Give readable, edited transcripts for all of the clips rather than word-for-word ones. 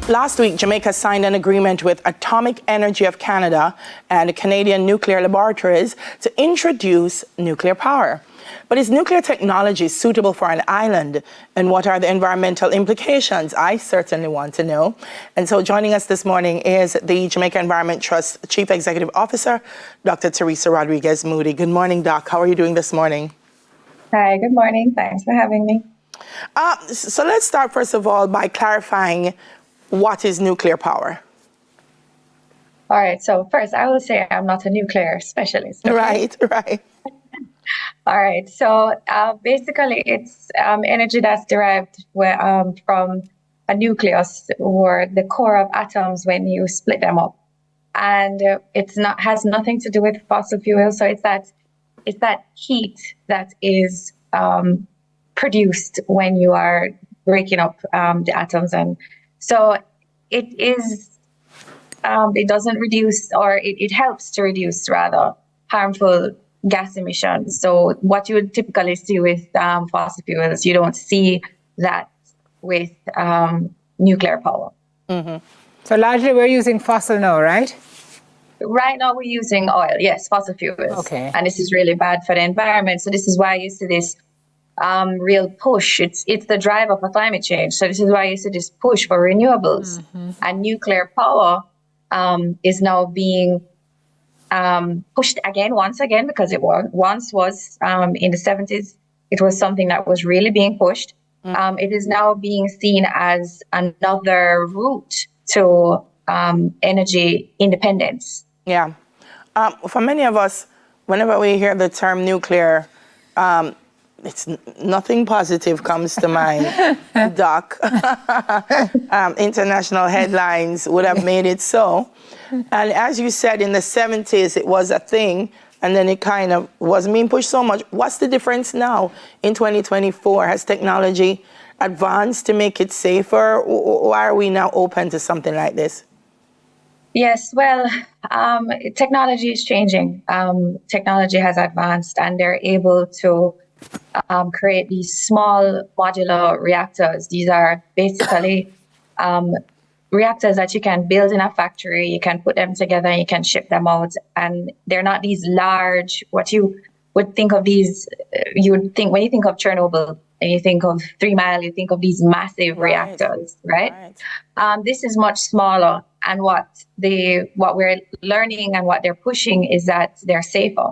Last week, Jamaica signed an agreement with Atomic Energy of Canada and Canadian nuclear laboratories to introduce nuclear power. But is nuclear technology suitable for an island? And what are the environmental implications? I certainly want to know. And so joining us this morning is the Jamaica Environment Trust Chief Executive Officer, Dr. Teresa Rodriguez Moody. Good morning, Doc. How are you doing this morning? Hi, good morning. Thanks for having me. So let's start, first of all, by clarifying what is nuclear power. All right. So first, I will say I'm not a nuclear specialist. Okay? Right. All right. So basically, it's energy that's derived from a nucleus or the core of atoms when you split them up, and has nothing to do with fossil fuel. So it's that heat that is produced when you are breaking up the atoms, and so it doesn't reduce, or it helps to reduce rather harmful gas emissions. So what you would typically see with fossil fuels, you don't see that with nuclear power. Mm-hmm. So largely we're using fossil now, right? Right now we're using oil, yes, fossil fuels. Okay. And this is really bad for the environment. So this is why you see this real push. It's the driver for climate change. So this is why you see this push for renewables. Mm-hmm. And nuclear power is now being pushed once again, because it once was in the 70s. It was something that was really being pushed. Mm-hmm. It is now being seen as another route to energy independence. Yeah. For many of us, whenever we hear the term nuclear, it's nothing positive comes to mind, Doc. International headlines would have made it so. And as you said, in the 70s, it was a thing, and then it kind of wasn't being pushed so much. What's the difference now in 2024? Has technology advanced to make it safer? Why are we now open to something like this? Yes, well, technology is changing. Technology has advanced, and they're able to create these small modular reactors. These are basically reactors that you can build in a factory. You can put them together and you can ship them out. And they're not these large, what you would think of these, you would think when you think of Chernobyl and you think of 3 Mile, you think of these massive reactors, right? This is much smaller. And what we're learning and what they're pushing is that they're safer.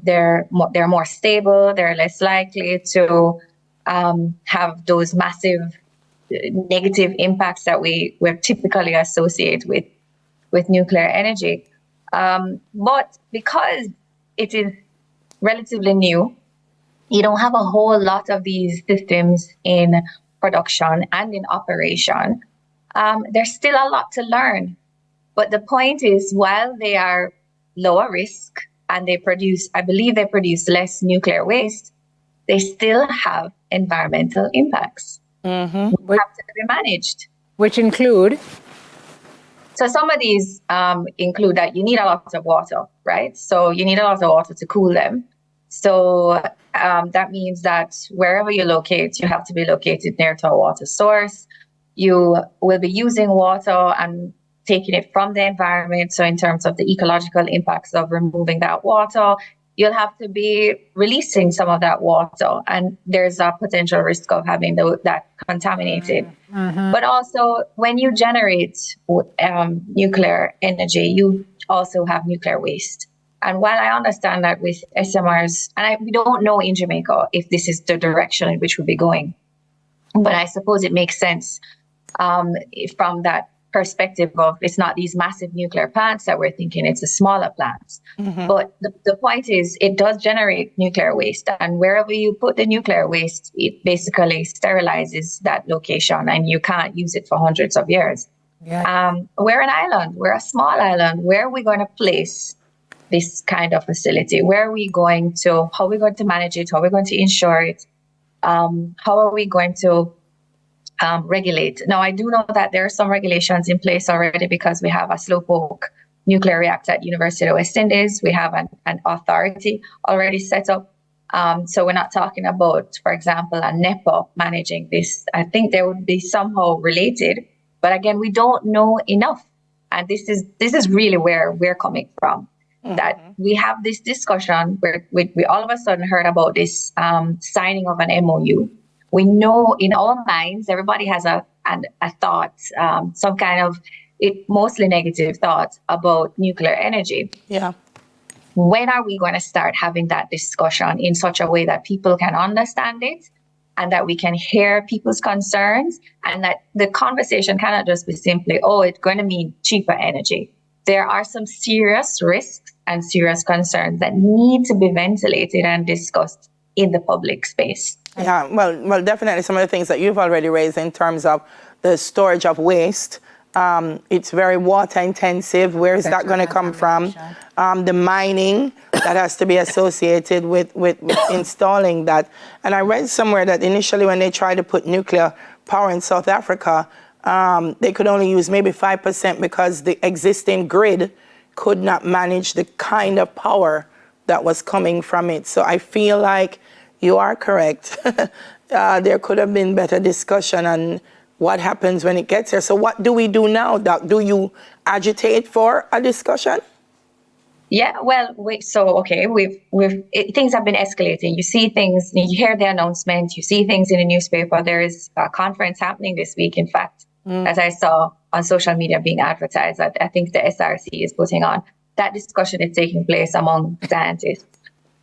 They're more stable. They're less likely to have those massive negative impacts that we typically associate with nuclear energy. But because it is relatively new, you don't have a whole lot of these systems in production and in operation. There's still a lot to learn. But the point is, while they are lower risk and I believe they produce less nuclear waste, they still have environmental impacts. Mm-hmm. Have to be managed. Which include? So some of these include that you need a lot of water, right? So you need a lot of water to cool them. So that means that wherever you locate, you have to be located near to a water source. You will be using water and taking it from the environment. So in terms of the ecological impacts of removing that water, you'll have to be releasing some of that water. And there's a potential risk of having that contaminated. Mm-hmm. But also, when you generate nuclear energy, you also have nuclear waste. And while I understand that with SMRs, and we don't know in Jamaica if this is the direction in which we'll be going, but I suppose it makes sense from that perspective of it's not these massive nuclear plants that we're thinking, it's the smaller plants. Mm-hmm. But the point is, it does generate nuclear waste. And wherever you put the nuclear waste, it basically sterilizes that location and you can't use it for hundreds of years. Yeah. We're an island. We're a small island. Where are we going to place this kind of facility? How are we going to manage it? How are we going to insure it? How are we going to regulate? Now, I do know that there are some regulations in place already because we have a slowpoke nuclear reactor at University of West Indies. We have an authority already set up. So we're not talking about, for example, a NEPA managing this. I think they would be somehow related, but But again, we don't know enough. And this is really where we're coming from. That we have this discussion where we all of a sudden heard about this signing of an MOU. We know in our minds, everybody has a thought, some kind of mostly negative thought about nuclear energy. Yeah. When are we going to start having that discussion in such a way that people can understand it and that we can hear people's concerns, and that the conversation cannot just be simply, oh, it's going to mean cheaper energy. There are some serious risks and serious concerns that need to be ventilated and discussed in the public space. Yeah, well, definitely some of the things that you've already raised in terms of the storage of waste. It's very water intensive. Where is that going to come from? The mining that has to be associated with installing that. And I read somewhere that initially when they tried to put nuclear power in South Africa, they could only use maybe 5% because the existing grid could not manage the kind of power that was coming from it. So I feel like you are correct. There could have been better discussion on what happens when it gets there. So what do we do now, Doc? Do you agitate for a discussion? Yeah, well, things have been escalating. You see things, you hear the announcement, you see things in the newspaper. There is a conference happening this week, in fact, as I saw on social media being advertised. I think the SRC is putting on. That discussion is taking place among scientists.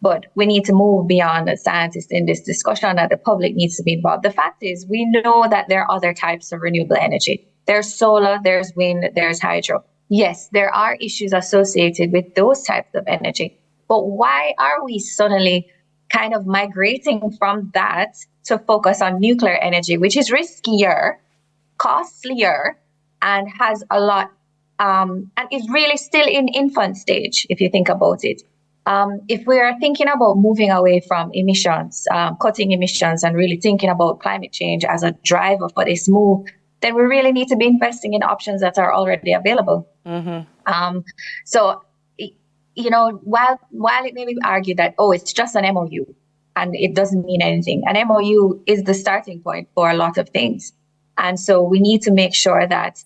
But we need to move beyond the scientists in this discussion, that the public needs to be involved. The fact is, we know that there are other types of renewable energy. There's solar, there's wind, there's hydro. Yes, there are issues associated with those types of energy. But why are we suddenly kind of migrating from that to focus on nuclear energy, which is riskier, costlier, and has a lot, and is really still in infant stage, if you think about it. If we are thinking about moving away from emissions, cutting emissions, and really thinking about climate change as a driver for this move, then we really need to be investing in options that are already available. So, while it may be argued that, oh, it's just an MOU and it doesn't mean anything, an MOU is the starting point for a lot of things. And so we need to make sure that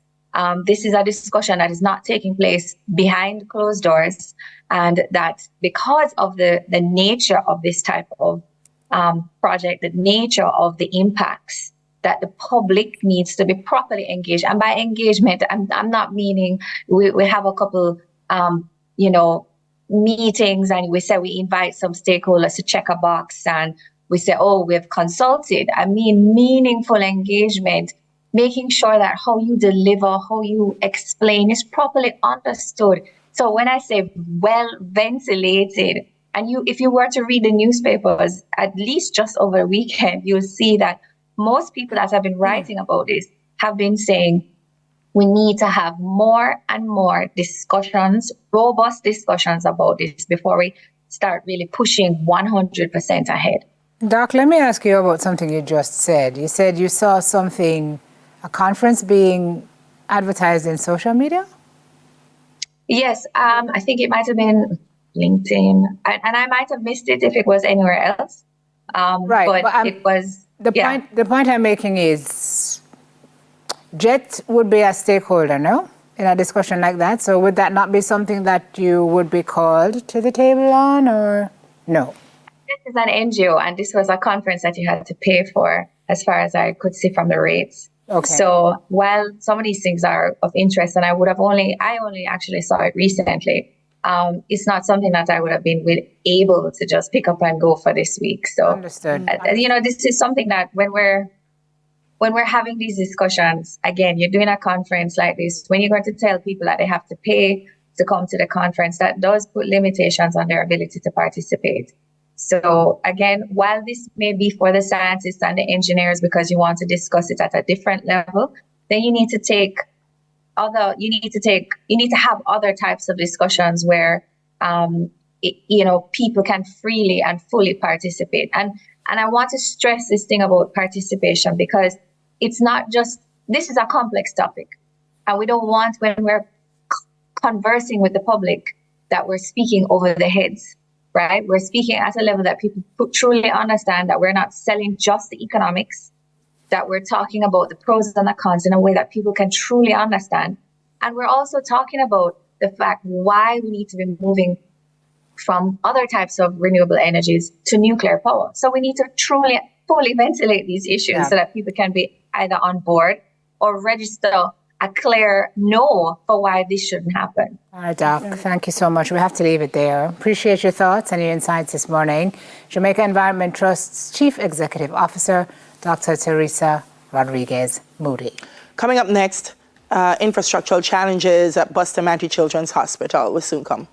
this is a discussion that is not taking place behind closed doors, and that because of the nature of this type of project, the nature of the impacts, that the public needs to be properly engaged. And by engagement, I'm not meaning we have a couple, meetings and we say we invite some stakeholders to check a box and we say, oh, we've consulted. I mean meaningful engagement, making sure that how you deliver, how you explain is properly understood. So when I say well ventilated, and if you were to read the newspapers, at least just over the weekend, you'll see that most people that have been writing about this have been saying we need to have more and more discussions, robust discussions about this before we start really pushing 100% ahead. Doc, let me ask you about something you just said. You said you saw a conference being advertised in social media? Yes, I think it might have been LinkedIn, and I might have missed it if it was anywhere else. Right, but it was. The point I'm making is, JET would be a stakeholder, no, in a discussion like that. So would that not be something that you would be called to the table on, or no? This is an NGO, and this was a conference that you had to pay for, as far as I could see from the rates. Okay. So while some of these things are of interest, and I only actually saw it recently, it's not something that I would have been able to just pick up and go for this week. So, understood. This is something that when we're having these discussions, again, you're doing a conference like this, when you're going to tell people that they have to pay to come to the conference, that does put limitations on their ability to participate. So again, while this may be for the scientists and the engineers because you want to discuss it at a different level, then you need to have other types of discussions where people can freely and fully participate. And I want to stress this thing about participation, because it's not just, this is a complex topic, and we don't want, when we're conversing with the public, that we're speaking over the heads. Right? We're speaking at a level that people truly understand, that we're not selling just the economics, that we're talking about the pros and the cons in a way that people can truly understand. And we're also talking about the fact why we need to be moving from other types of renewable energies to nuclear power. So we need to truly, fully ventilate these issues so that people can be either on board or register a clear no for why this shouldn't happen. All right, Doc, thank you so much. We have to leave it there. Appreciate your thoughts and your insights this morning. Jamaica Environment Trust's Chief Executive Officer, Dr. Teresa Rodriguez Moody. Coming up next, infrastructural challenges at Bustamante Children's Hospital will soon come.